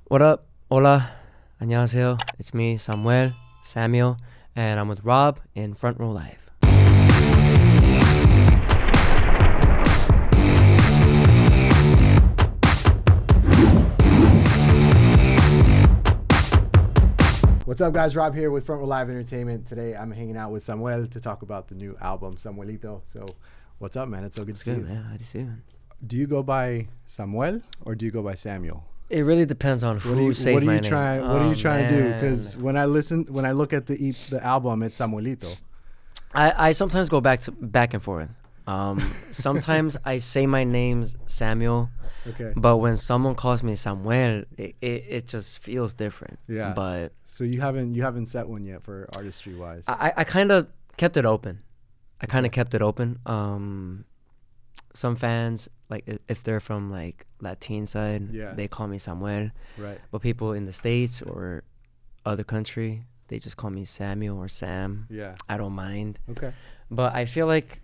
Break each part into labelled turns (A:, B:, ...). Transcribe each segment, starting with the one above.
A: What up? Hola. 안녕하세요. It's me, Samuel, and I'm with Rob in Front Row Live.
B: What's up, guys? Rob here with Front Row Live Entertainment. Today, I'm hanging out with Samuel to talk about the new album, SAMUELiTo. So, what's up, man? It's so good to see you.
A: Man. How do you see you?
B: Do you go by Samuel or do you go by Samuel?
A: It really depends on who says my name.
B: What are you trying to do? Because when I look at the album, it's SAMUELiTo.
A: I sometimes go back and forth. Sometimes I say my name's Samuel.
B: Okay.
A: But when someone calls me Samuel, it just feels different.
B: Yeah.
A: But
B: so you haven't set one yet for artistry wise.
A: I kind of kept it open. Some fans, like if they're from like Latin side, they call me Samuel.
B: Right.
A: But people in the States or other country, they just call me Samuel or Sam.
B: Yeah.
A: I don't mind.
B: Okay.
A: But I feel like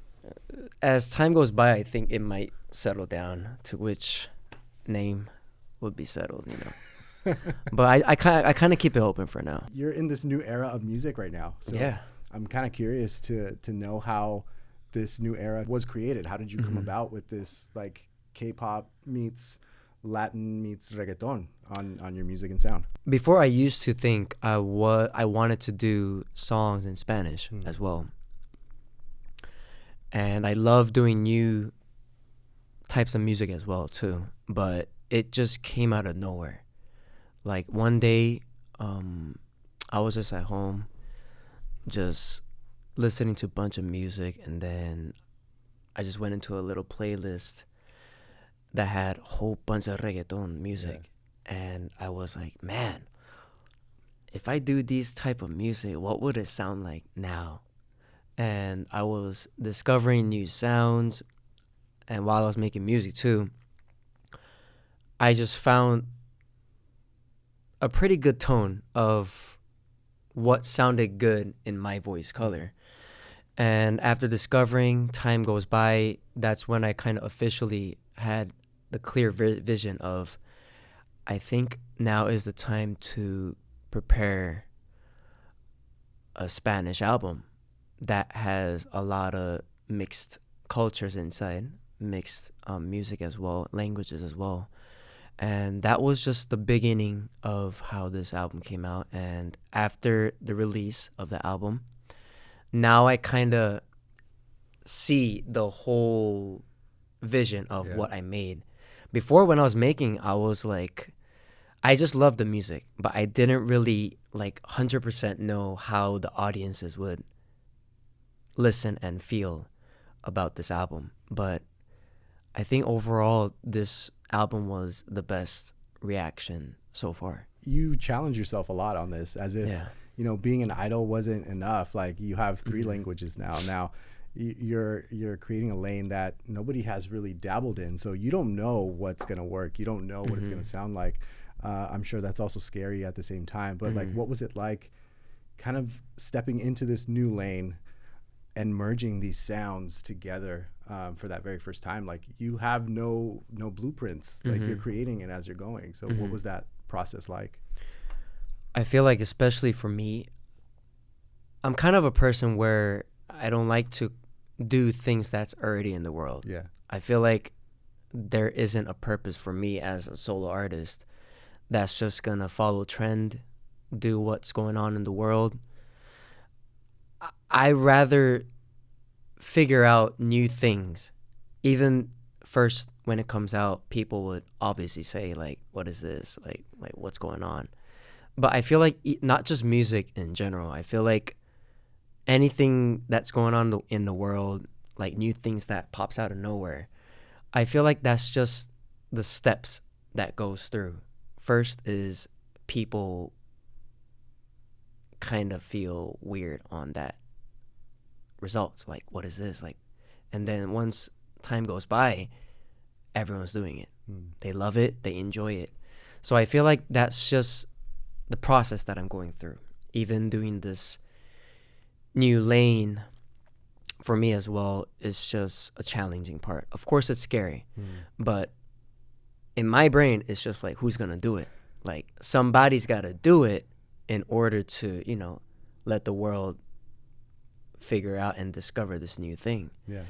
A: as time goes by, I think it might settle down to which name would be settled, you know. But I kind of keep it open for now.
B: You're in this new era of music right now. So
A: yeah.
B: I'm kind of curious to know how this new era was created. How did you come about with this, like, K-pop meets Latin meets reggaeton on your music and sound?
A: Before, I used to think I wanted to do songs in Spanish as well. And I love doing new types of music as well too, but it just came out of nowhere. Like one day, I was just at home, just listening to a bunch of music, and then I just went into a little playlist that had a whole bunch of reggaeton music, and I was like, man, if I do these type of music, what would it sound like now? And I was discovering new sounds, and while I was making music too, I just found a pretty good tone of what sounded good in my voice color. And after discovering, time goes by, that's when I kind of officially had the clear vision of, I think now is the time to prepare a Spanish album that has a lot of mixed cultures inside, mixed music as well, languages as well. And that was just the beginning of how this album came out. And after the release of the album, now I kind of see the whole vision of what I made. Before, when I was making, I was like, I just loved the music, but I didn't really like 100% know how the audiences would listen and feel about this album. But I think overall this album was the best reaction so far.
B: You challenge yourself a lot on this, as if you know, being an idol wasn't enough. Like, you have 3 languages now you're creating a lane that nobody has really dabbled in, so you don't know what's gonna work, you don't know what it's gonna sound like. I'm sure that's also scary at the same time, but like, what was it like kind of stepping into this new lane and merging these sounds together for that very first time? Like, you have no blueprints, like, you're creating it as you're going. So what was that process like?
A: I feel like, especially for me, I'm kind of a person where I don't like to do things that's already in the world.
B: Yeah.
A: I feel like there isn't a purpose for me as a solo artist that's just gonna follow trend, do what's going on in the world. I rather figure out new things. Even first, when it comes out, people would obviously say, like, what is this? Like what's going on? But I feel like not just music in general. I feel like anything that's going on in the world, like new things that pops out of nowhere, I feel like that's just the steps that goes through. First is people kind of feel weird on that results, like, what is this? Like, and then once time goes by, everyone's doing it. They love it, they enjoy it. So I feel like that's just the process that I'm going through. Even doing this new lane for me as well is just a challenging part. Of course, it's scary, but in my brain, it's just like, who's gonna do it? Like somebody's got to do it in order to, you know, let the world figure out and discover this new thing.
B: Yeah.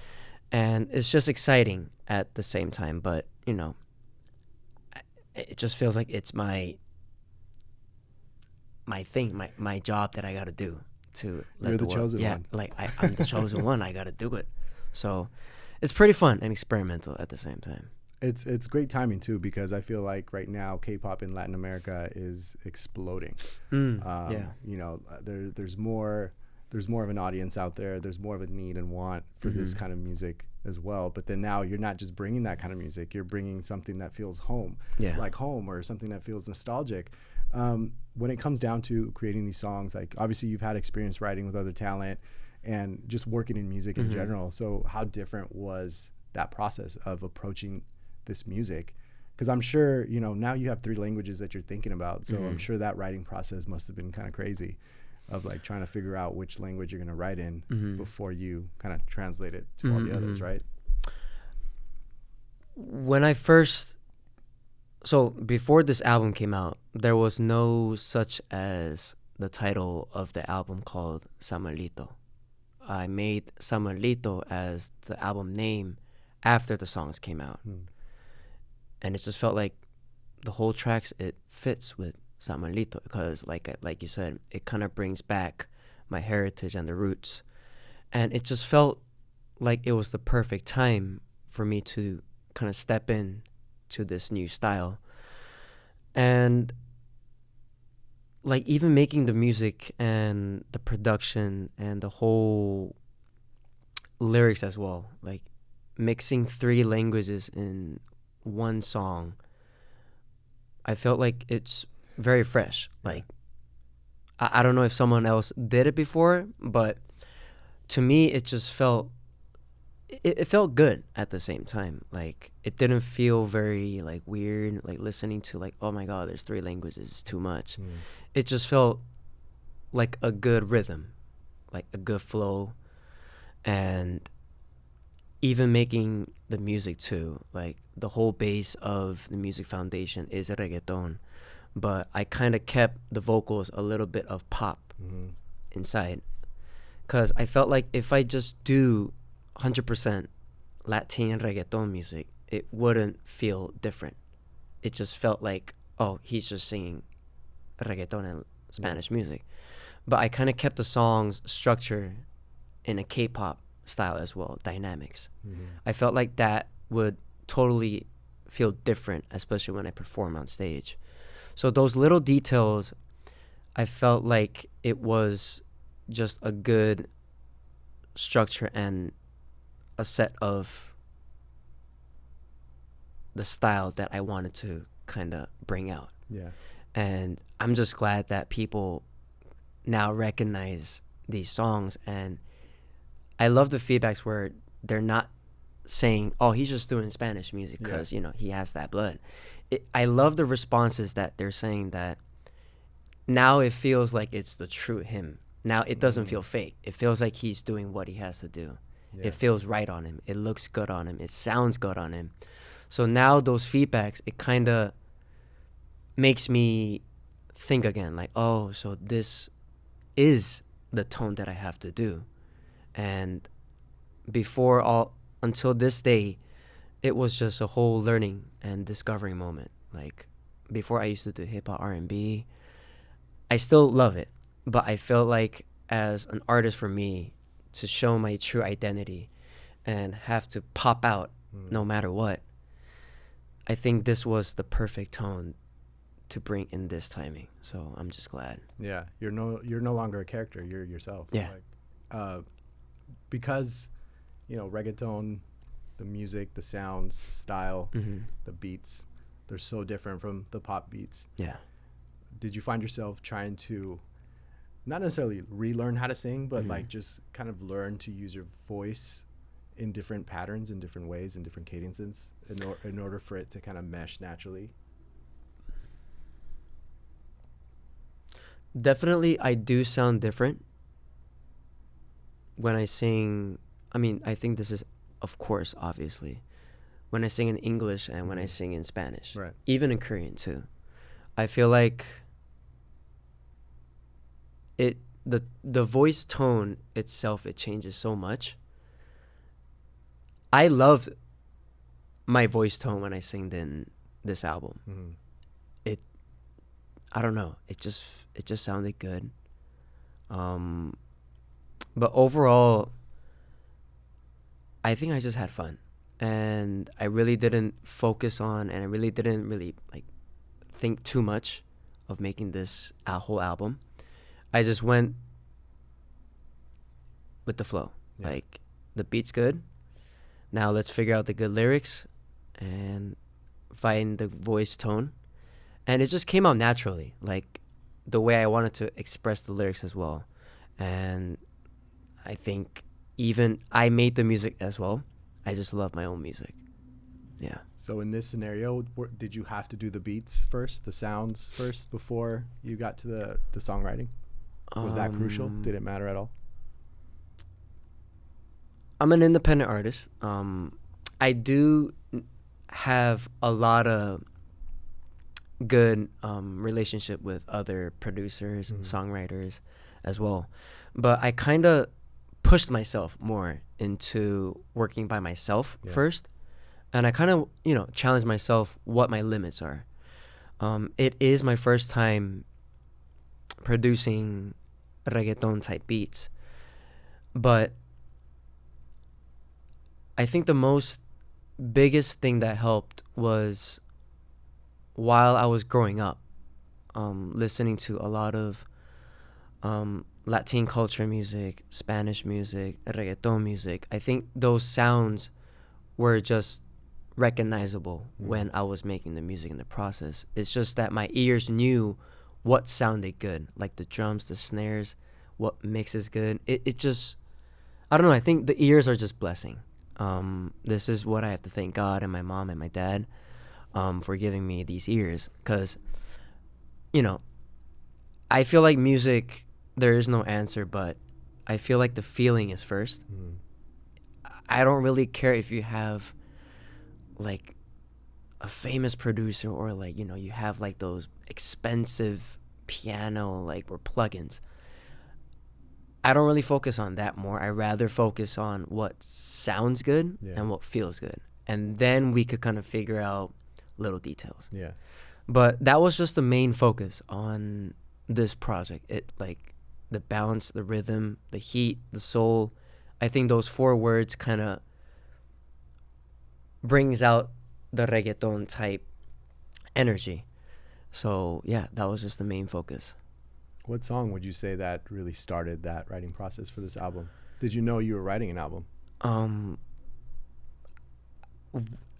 A: And it's just exciting at the same time, but you know, it just feels like it's my thing, my job that I got to do to let
B: You're
A: the
B: the
A: world,
B: chosen
A: yeah,
B: one.
A: like I'm the chosen one. I got to do it. So it's pretty fun and experimental at the same time.
B: It's great timing too, because I feel like right now K-pop in Latin America is exploding.
A: Yeah.
B: You know, there's more of an audience out there. There's more of a need and want for this kind of music as well. But then now you're not just bringing that kind of music. You're bringing something that feels like home, or something that feels nostalgic. When it comes down to creating these songs, like obviously you've had experience writing with other talent and just working in music in general. So how different was that process of approaching this music? Because I'm sure, you know, now you have 3 languages that you're thinking about. So I'm sure that writing process must have been kind of crazy, of like trying to figure out which language you're going to write in before you kind of translate it to all the others, right?
A: When I first, so before this album came out, there was no such as the title of the album called SAMUELiTO. I made SAMUELiTO as the album name after the songs came out. And it just felt like the whole tracks, it fits with SAMUELiTO, because like you said, it kind of brings back my heritage and the roots. And it just felt like it was the perfect time for me to kind of step in to this new style. And like even making the music and the production and the whole lyrics as well, like mixing 3 languages in one song, I felt like it's very fresh. Like I don't know if someone else did it before, but to me it just felt, it felt good at the same time. Like it didn't feel very like weird, like listening to like, oh my god, there's 3 languages, it's too much. It just felt like a good rhythm, like a good flow. And even making the music too, like the whole base of the music foundation is reggaeton, but I kind of kept the vocals a little bit of pop inside, because I felt like if I just do 100% Latin reggaeton music, it wouldn't feel different. It just felt like, oh, he's just singing reggaeton and Spanish music. But I kind of kept the song's structure in a K-pop style as well, dynamics. I felt like that would totally feel different, especially when I perform on stage. So those little details, I felt like it was just a good structure and a set of the style that I wanted to kind of bring out.
B: Yeah.
A: And I'm just glad that people now recognize these songs, and I love the feedbacks where they're not saying, oh, he's just doing Spanish music because, you know, he has that blood. I love the responses that they're saying that now it feels like it's the true him. Now it doesn't feel fake. It feels like he's doing what he has to do. It feels right on him. It looks good on him. It sounds good on him. So now those feedbacks, it kind of makes me think again, like, oh, so this is the tone that I have to do. And until this day, it was just a whole learning and discovering moment. Like before, I used to do hip hop, R&B. I still love it, but I felt like as an artist, for me to show my true identity and have to pop out no matter what, I think this was the perfect tone to bring in this timing. So I'm just glad.
B: Yeah, you're no longer a character. You're yourself.
A: Yeah.
B: Like, because, you know, reggaeton, the music, the sounds, the style, the beats, they're so different from the pop beats.
A: Yeah.
B: Did you find yourself trying to not necessarily relearn how to sing, but like just kind of learn to use your voice in different patterns, in different ways, in different cadences, in order for it to kind of mesh naturally?
A: Definitely, I do sound different when I sing. I mean, I think this is, of course, obviously, when I sing in English and when I sing in Spanish,
B: Right.
A: even in Korean too. I feel like the voice tone itself, it changes so much. I loved my voice tone when I sing in this album.
B: Mm-hmm.
A: I don't know. It just sounded good. But overall, I think I just had fun, and I really didn't focus on, and I really didn't really like think too much of making this whole album. I just went with the flow.
B: Yeah.
A: Like, the beat's good. Now let's figure out the good lyrics and find the voice tone. And it just came out naturally, like the way I wanted to express the lyrics as well. And I think even I made the music as well. I just love my own music. Yeah.
B: So in this scenario, did you have to do the beats first, the sounds first, before you got to the songwriting? Was that crucial? Did it matter at all?
A: I'm an independent artist. I do have a lot of good relationship with other producers, songwriters as well. But I kind of pushed myself more into working by myself first. And I kind of, challenged myself what my limits are. It is my first time producing reggaeton type beats. But I think the biggest thing that helped was while I was growing up, listening to a lot of Latin culture music, Spanish music, reggaeton music. I think those sounds were just recognizable when I was making the music in the process. It's just that my ears knew what sounded good, like the drums, the snares, what mixes good. It just, I don't know, I think the ears are just blessing. This is what I have to thank God and my mom and my dad for giving me these ears, because I feel like music, there is no answer, but I feel like the feeling is first. I don't really care if you have like a famous producer or like you have like those expensive piano like or plugins. I don't really focus on that more. I rather focus on what sounds good and what feels good. And then we could kind of figure out little details.
B: Yeah.
A: But that was just the main focus on this project. It like the balance, the rhythm, the heat, the soul. I think those 4 words kind of brings out the reggaeton type energy. So yeah, that was just the main focus.
B: What song would you say that really started that writing process for this album? Did you know you were writing an album?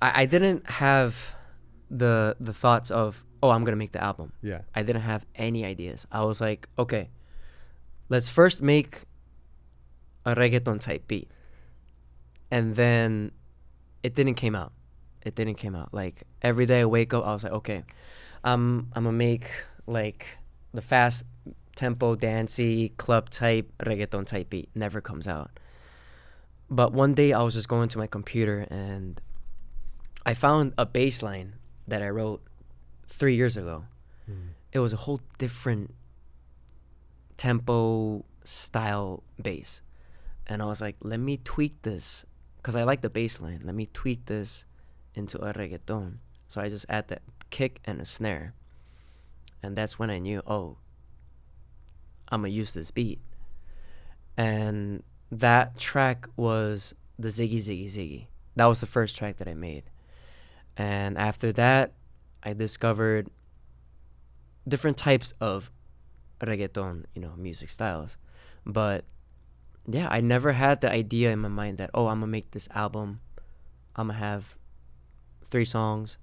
A: I didn't have the thoughts of, I'm gonna make the album.
B: Yeah.
A: I didn't have any ideas. I was like, okay, let's first make a reggaeton type beat. And then it didn't came out. Like every day I wake up, I was like, okay, I'm gonna make like the fast tempo, dancey, club type, reggaeton type beat. Never comes out. But one day I was just going to my computer and I found a bass line that I wrote 3 years ago. It was a whole different tempo style bass. And I was like, let me tweak this, because I like the bass line. Let me tweak this into a reggaeton. So I just add that kick and a snare. And that's when I knew, I'm going to use this beat. And that track was the Ziggy Ziggy Ziggy. That was the first track that I made. And after that, I discovered different types of reggaeton, music styles. But yeah, I never had the idea in my mind that, I'm going to make this album. I'm going to have 3 songs.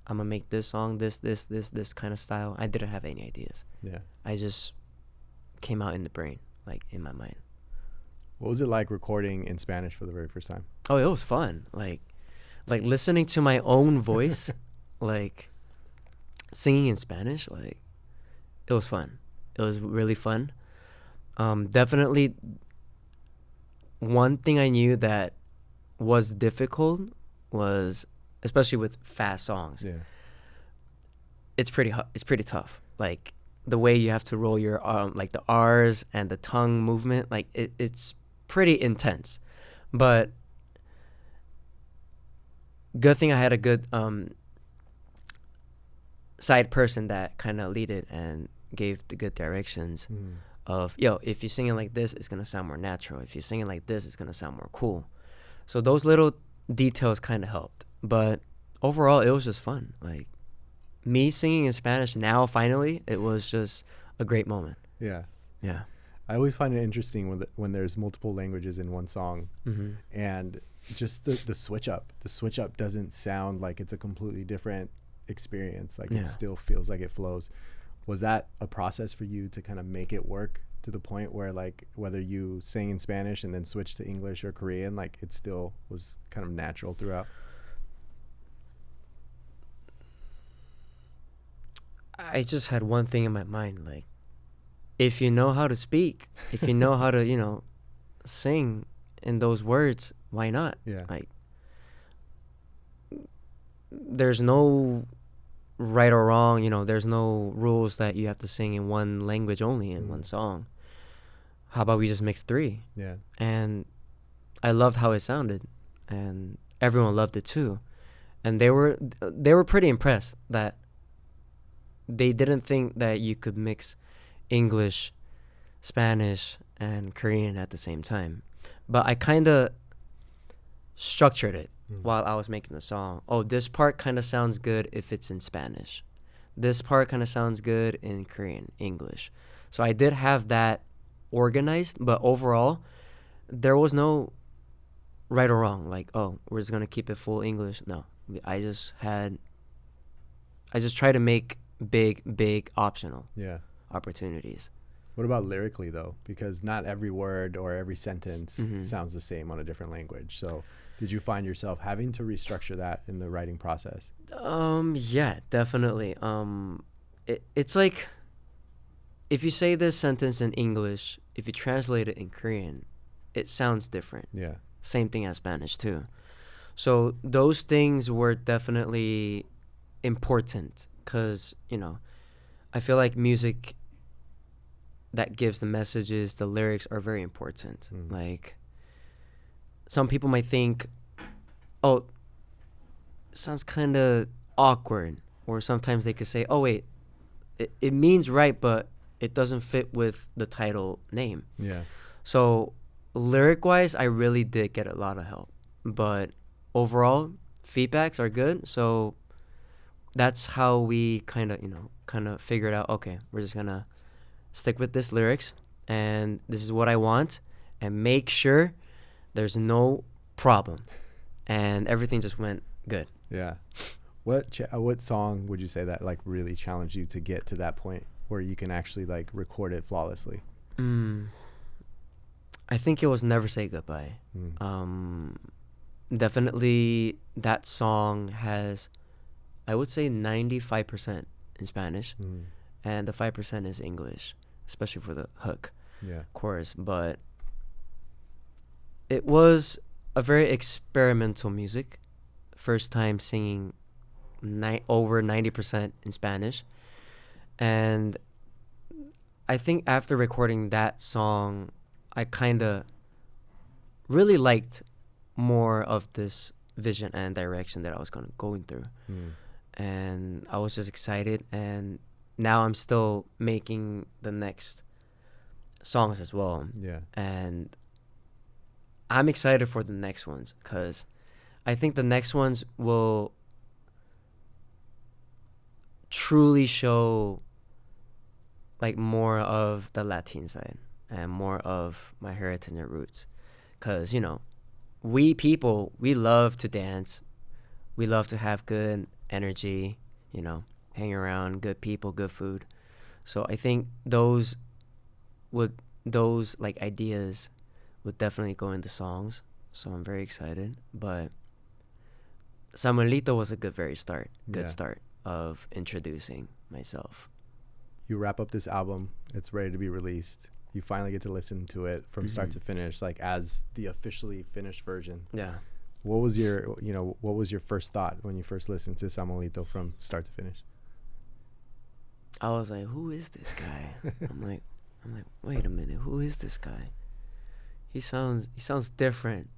A: I'm going to make this song, this kind of style. I didn't have any ideas.
B: Yeah.
A: I just came out in the brain, like in my mind.
B: What was it like recording in Spanish for the very first time?
A: Oh, it was fun. Like listening to my own voice, like singing in Spanish, like it was fun. It was really fun. Definitely one thing I knew that was difficult was, especially with fast songs, it's pretty tough. Like the way you have to roll your like the R's and the tongue movement, like it's pretty intense. But good thing I had a good side person that kind of lead it and gave the good directions of, yo, if you're singing like this, it's gonna sound more natural. If you're singing like this, it's gonna sound more cool. So those little details kind of helped. But overall, it was just fun. Like me singing in Spanish now, finally, it was just a great moment.
B: Yeah.
A: Yeah.
B: I always find it interesting when there's multiple languages in one song, and just the switch up. The switch up doesn't sound like it's a completely different experience. Like it still feels like it flows. Was that a process for you to kind of make it work to the point where, like, whether you sang in Spanish and then switched to English or Korean, like it still was kind of natural throughout?
A: I just had one thing in my mind, like, if you know how to speak, if you know how to, sing in those words, why not?
B: Yeah.
A: Like, there's no right or wrong, there's no rules that you have to sing in one language only in one song. How about we just mix three?
B: Yeah.
A: And I loved how it sounded, and everyone loved it too. And they were pretty impressed that they didn't think that you could mix English, Spanish, and Korean at the same time. But I kind of structured it while I was making the song. Oh, this part kind of sounds good if it's in Spanish. This part kind of sounds good in Korean, English. So I did have that organized, but overall, there was no right or wrong. Like, oh, we're just going to keep it full English. No, I just tried to make big optional opportunities.
B: What about lyrically though? Because not every word or every sentence sounds the same on a different language. So did you find yourself having to restructure that in the writing process?
A: Yeah, definitely. It's like if you say this sentence in English, if you translate it in Korean, it sounds different.
B: Yeah.
A: Same thing as Spanish too. So those things were definitely important because, I feel like music that gives the messages, the lyrics are very important. Like, some people might think, oh, it sounds kind of awkward. Or sometimes they could say, oh, wait, it means right, but it doesn't fit with the title name.
B: Yeah.
A: So lyric-wise, I really did get a lot of help. But overall, feedbacks are good. So that's how we kind of figured out, okay, we're just going to stick with this lyrics, and this is what I want, and make sure there's no problem. And everything just went good.
B: Yeah. What song would you say that like really challenged you to get to that point where you can actually like record it flawlessly?
A: I think it was Never Say Goodbye. Definitely that song has, I would say, 95% in Spanish, and the 5% is English, especially for the hook chorus. But it was a very experimental music. First time singing over 90% in Spanish. And I think after recording that song, I kind of really liked more of this vision and direction that I was going through. And I was just excited, and now I'm still making the next songs as well.
B: Yeah.
A: And I'm excited for the next ones because I think the next ones will truly show like more of the Latin side and more of my heritage and roots. Because, we people, we love to dance. We love to have good energy, hang around, good people, good food. So I think those like ideas would definitely go into songs. So I'm very excited. But SAMUELiTO was a good start of introducing myself.
B: You wrap up this album, it's ready to be released. You finally get to listen to it from start to finish, like as the officially finished version.
A: Yeah.
B: What was your first thought when you first listened to SAMUELiTO from start to finish?
A: I was like, who is this guy? I'm like, wait a minute, who is this guy? He sounds different.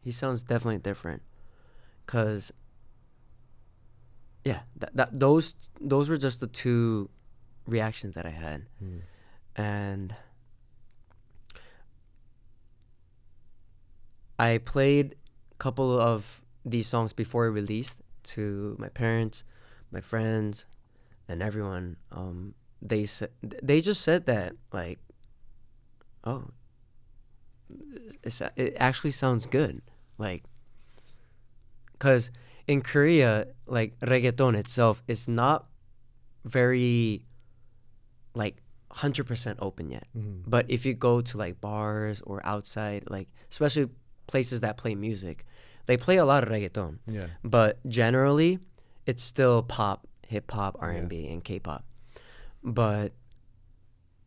A: He sounds definitely different. Cause yeah, those were just the two reactions that I had. And I played a couple of these songs before it released to my parents, my friends, and everyone. They just said that, like, oh, it actually sounds good, like, cause in Korea, like, reggaeton itself is not very, like, 100% open yet. But if you go to like bars or outside, like especially places that play music, they play a lot of reggaeton.
B: Yeah.
A: But generally, it's still pop, hip hop, R&B, and K-pop. But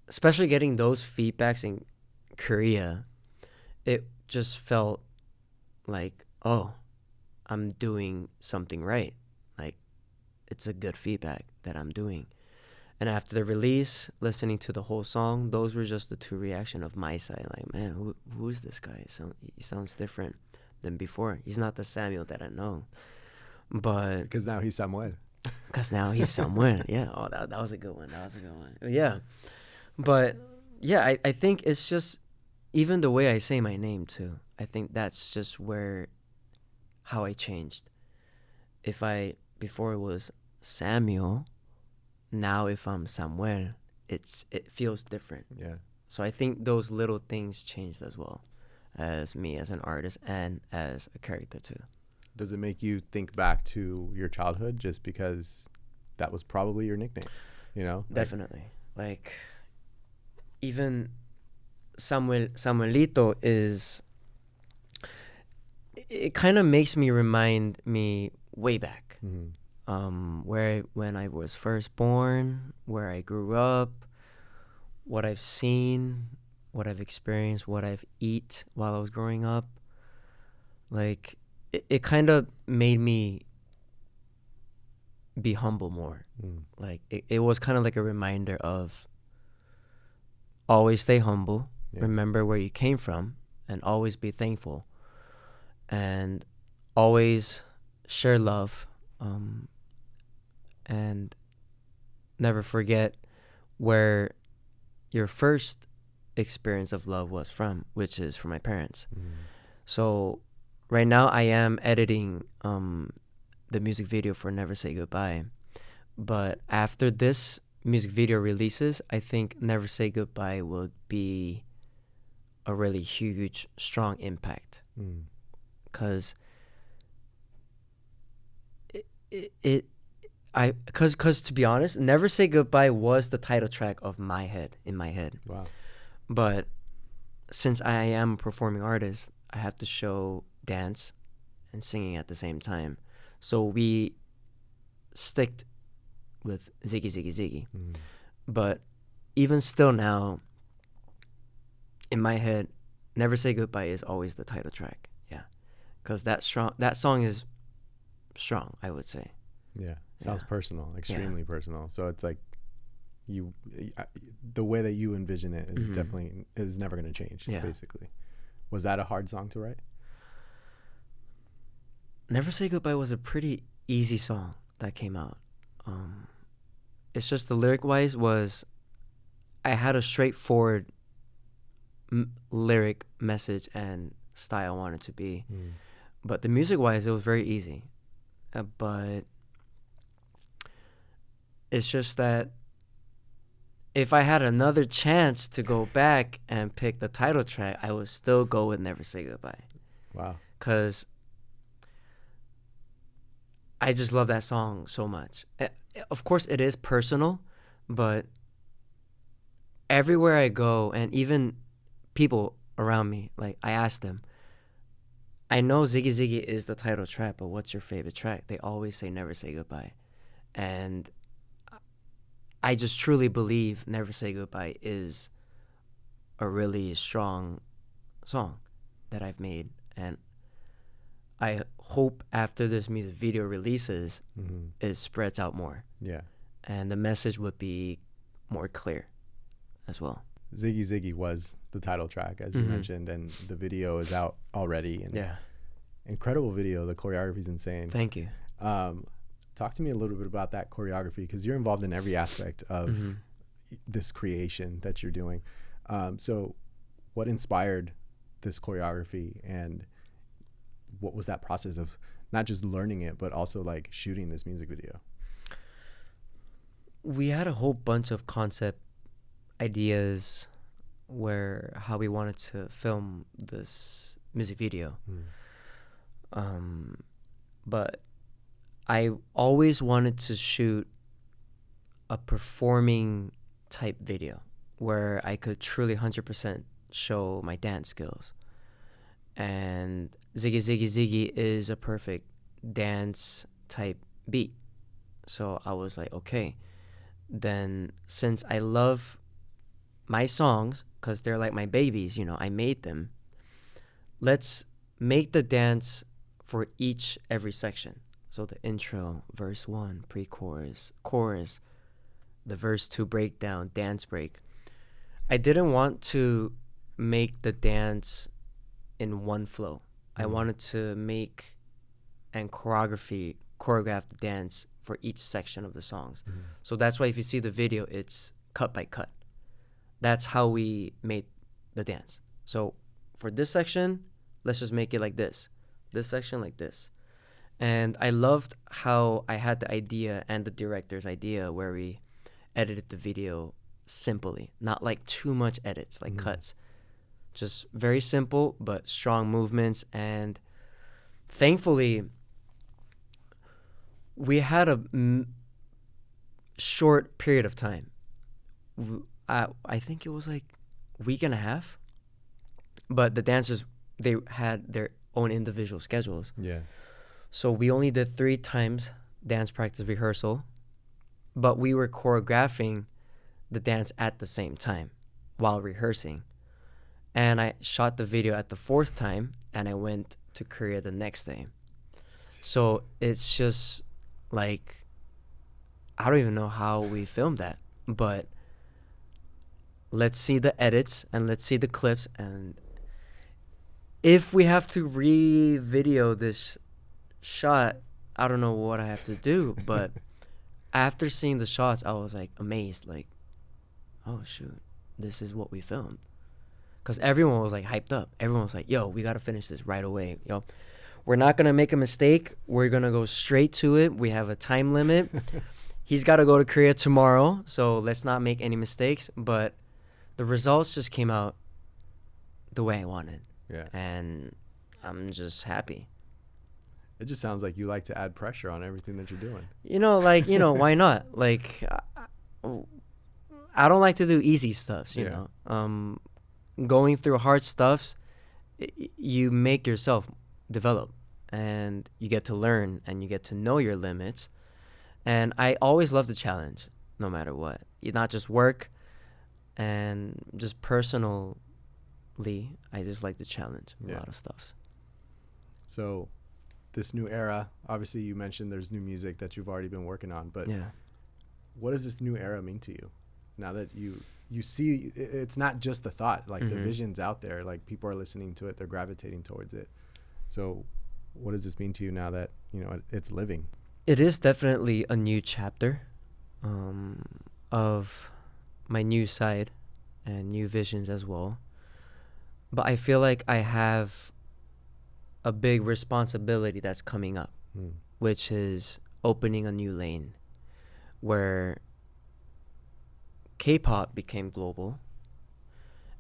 A: especially getting those feedbacks in Korea, it just felt like, oh, I'm doing something right. Like, it's a good feedback that I'm doing. And after the release, listening to the whole song, those were just the two reactions of my side. Like, man, who is this guy? He sounds different than before. He's not the Samuel that I know. But
B: because now he's Samuel.
A: Because now he's Samuel. Yeah. Oh, that was a good one. That was a good one. Yeah. But yeah, I think it's just even the way I say my name too. I think that's just how I changed. Before it was Samuel, now if I'm Samuel, it feels different.
B: Yeah.
A: So I think those little things changed as well as me as an artist and as a character too.
B: Does it make you think back to your childhood just because that was probably your nickname, you know?
A: Definitely. Like even SAMUELiTo is, it kind of makes me remind me way back. When I was first born, where I grew up, what I've seen, what I've experienced, what I've eat while I was growing up. Like, it kind of made me be humble more. Like, it was kind of like a reminder of always stay humble, remember where you came from, and always be thankful. And always share love. And never forget where your first experience of love was from, which is from my parents. So right now I am editing the music video for Never Say Goodbye. But after this music video releases, I think Never Say Goodbye will be a really huge, strong impact. Because because to be honest, Never Say Goodbye was the title track of in my head.
B: Wow.
A: But since I am a performing artist, I have to show dance and singing at the same time. So we sticked with Ziggy Ziggy Ziggy. But even still now, in my head, Never Say Goodbye is always the title track. Yeah. Because that song is strong, I would say.
B: Yeah. Sounds personal, extremely personal. So it's like the way that you envision it is definitely is never going to change, basically. Was that a hard song to write?
A: Never Say Goodbye was a pretty easy song that came out. It's just the lyric-wise was, I had a straightforward lyric message and style I wanted to be. But the music-wise, it was very easy. But it's just that if I had another chance to go back and pick the title track, I would still go with Never Say Goodbye.
B: Wow.
A: Because I just love that song so much. Of course, it is personal, but everywhere I go, and even people around me, like, I ask them, I know Ziggy Ziggy is the title track, but what's your favorite track? They always say Never Say Goodbye. And I just truly believe Never Say Goodbye is a really strong song that I've made. And I hope after this music video releases, it spreads out more.
B: Yeah.
A: and the message would be more clear as well.
B: Ziggy Ziggy was the title track, as you mentioned, and the video is out already. And
A: yeah,
B: incredible video. The choreography is insane.
A: thank you.
B: Talk to me a little bit about that choreography, because you're involved in every aspect of this creation that you're doing. So what inspired this choreography, and what was that process of not just learning it, but also like shooting this music video?
A: We had a whole bunch of concept ideas where how we wanted to film this music video. But I always wanted to shoot a performing type video where I could truly 100% show my dance skills. And Ziggy Ziggy Ziggy is a perfect dance type beat. So I was like, okay, then since I love my songs, because they're like my babies, you know, I made them, let's make the dance for every section. So the intro, verse 1, pre-chorus, chorus, the verse 2 breakdown, dance break. I didn't want to make the dance in one flow. I wanted to make and choreograph the dance for each section of the songs. So that's why if you see the video, it's cut by cut. That's how we made the dance. So for this section, let's just make it like this. This section like this. And I loved how I had the idea and the director's idea where we edited the video simply, not like too much edits, like cuts. Just very simple, but strong movements. And thankfully, we had a short period of time. I think it was like a week and a half. But the dancers, they had their own individual schedules.
B: Yeah.
A: So we only did 3 times dance practice rehearsal, but we were choreographing the dance at the same time while rehearsing. And I shot the video at the 4th time, and I went to Korea the next day. So it's just like, I don't even know how we filmed that, but let's see the edits and let's see the clips. And if we have to re-video this shot, I don't know what I have to do, but after seeing the shots, I was like amazed, like, oh shoot, this is what we filmed. Because everyone was like hyped up. Everyone was like, yo, we got to finish this right away. Yo, we're not going to make a mistake. We're going to go straight to it. We have a time limit. He's got to go to Korea tomorrow, so let's not make any mistakes. But the results just came out the way I wanted.
B: Yeah.
A: And I'm just happy.
B: It just sounds like you like to add pressure on everything that you're doing.
A: You know, like, you know, why not? Like, I don't like to do easy stuff, you know. Going through hard stuffs, you make yourself develop, and you get to learn, and you get to know your limits. And I always love the challenge, no matter what. Not just work, and just personally, I just like to challenge a lot of stuff.
B: So this new era, obviously you mentioned there's new music that you've already been working on, but what does this new era mean to you? Now that you see, it's not just the thought, like the vision's out there, like people are listening to it, they're gravitating towards it. So what does this mean to you now that, you know, it's living?
A: It is definitely a new chapter of my new side and new visions as well. But I feel like I have a big responsibility that's coming up, which is opening a new lane where K-pop became global,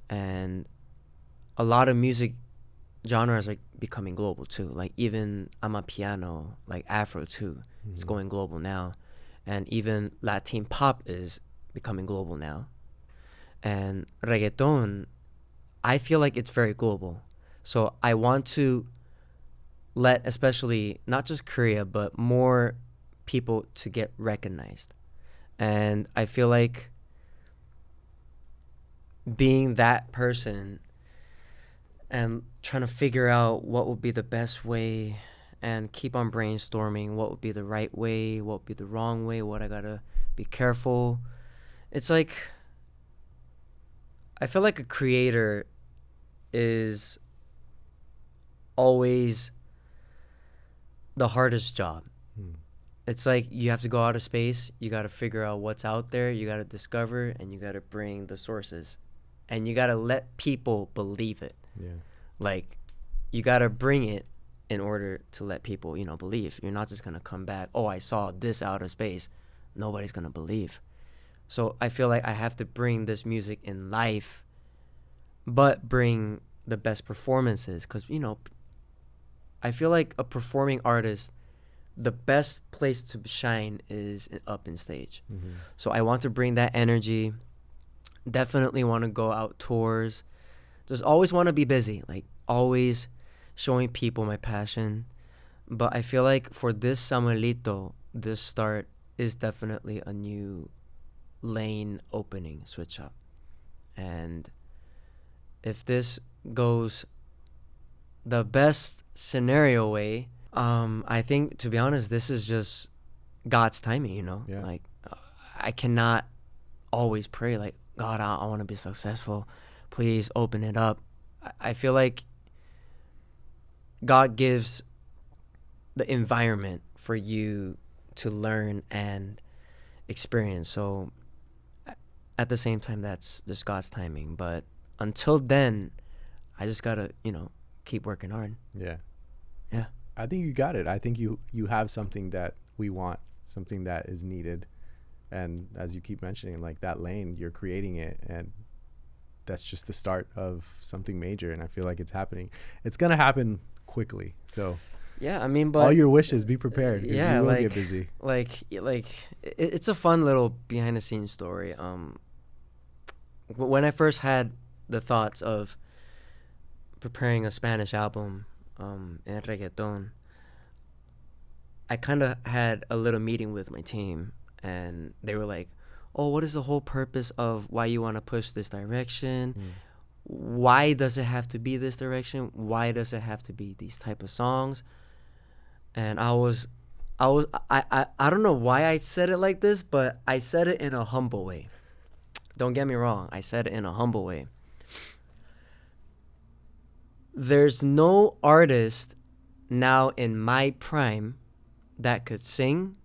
A: and a lot of music genres are becoming global too. Like even Amapiano, like Afro too, it's going global now, and even Latin pop is becoming global now, and reggaeton, I feel like it's very global. So I want to let, especially not just Korea, but more people to get recognized, and I feel like being that person and trying to figure out what would be the best way and keep on brainstorming what would be the right way, what would be the wrong way, what I gotta be careful. It's like, I feel like a creator is always the hardest job. It's like you have to go out of space, you got to figure out what's out there, you got to discover, and you got to bring the sources. And you got to let people believe it.
B: Yeah.
A: Like, you got to bring it in order to let people, believe. You're not just going to come back, oh, I saw this out of space. Nobody's going to believe. So I feel like I have to bring this music in life, but bring the best performances. Because, I feel like a performing artist, the best place to shine is up in stage. So I want to bring that energy. Definitely want to go out tours. Just always want to be busy, like always showing people my passion. But I feel like for this Samuelito, this start is definitely a new lane opening, switch up. And if this goes the best scenario way, I think, to be honest, this is just God's timing,
B: Yeah.
A: Like, I cannot always pray, like, God, I want to be successful. Please open it up. I feel like God gives the environment for you to learn and experience. So at the same time, that's just God's timing. But until then, I just got to, keep working hard.
B: Yeah.
A: Yeah.
B: I think you got it. I think you have something that we want, something that is needed. And as you keep mentioning, like that lane, you're creating it, and that's just the start of something major. And I feel like it's happening. It's going to happen quickly. So
A: yeah, I mean, but
B: all your wishes, be prepared.
A: Yeah,
B: you will
A: like,
B: get busy.
A: It's a fun little behind the scenes story. When I first had the thoughts of preparing a Spanish album, in reggaeton, I kind of had a little meeting with my team, and they were like, oh, what is the whole purpose of why you want to push this direction? Why does it have to be this direction? Why does it have to be these type of songs? And I don't know why I said it like this, but I said it in a humble way. Don't get me wrong. I said it in a humble way. There's no artist now in my prime that could sing,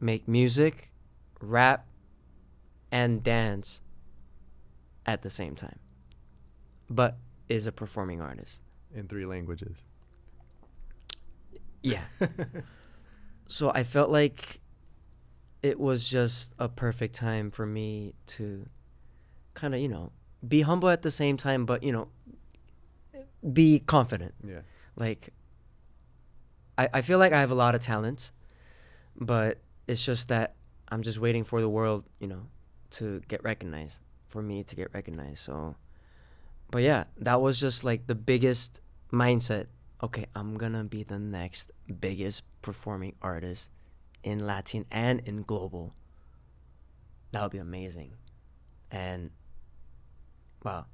A: make music, rap, and dance at the same time, but is a performing artist.
B: In 3 languages.
A: Yeah. So I felt like it was just a perfect time for me to kind of, be humble at the same time, but, be confident.
B: Yeah.
A: Like, I feel like I have a lot of talent, but it's just that I'm just waiting for the world, to get recognized, for me to get recognized. So, but yeah, that was just like the biggest mindset. Okay, I'm gonna be the next biggest performing artist in Latin and in global. That would be amazing. And wow,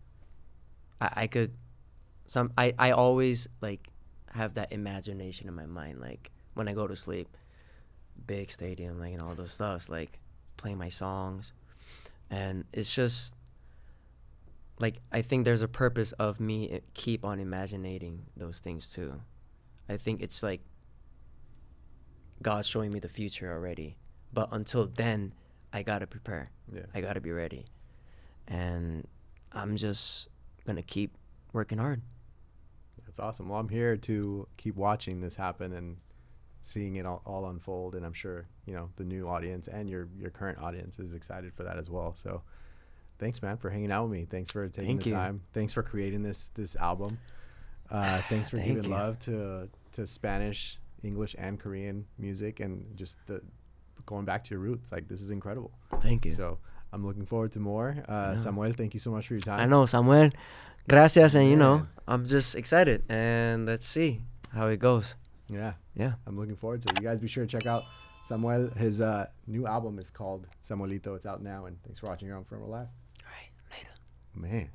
A: I always like have that imagination in my mind, like when I go to sleep, big stadium, like, and all those stuffs, like playing my songs. And it's just like, I think there's a purpose of me keep on imagining those things too. I think it's like God's showing me the future already, but until then, I gotta prepare.
B: Yeah.
A: I gotta be ready, and I'm just gonna keep working hard.
B: That's awesome. Well, I'm here to keep watching this happen and seeing it all unfold. And I'm sure, the new audience and your current audience is excited for that as well. So thanks, man, for hanging out with me. Thanks for taking the time. Thanks for creating this album. Thanks for giving love to Spanish, English, and Korean music, and just going back to your roots. Like, this is incredible.
A: Thank you.
B: So I'm looking forward to more. Samuel, thank you so much for your time.
A: I know, Samuel. Gracias, and I'm just excited, and let's see how it goes.
B: Yeah. I'm looking forward to it. You guys be sure to check out Samuel. His new album is called Samuelito. It's out now, and thanks for watching here on Front Row Live.
A: All right, later.
B: Man.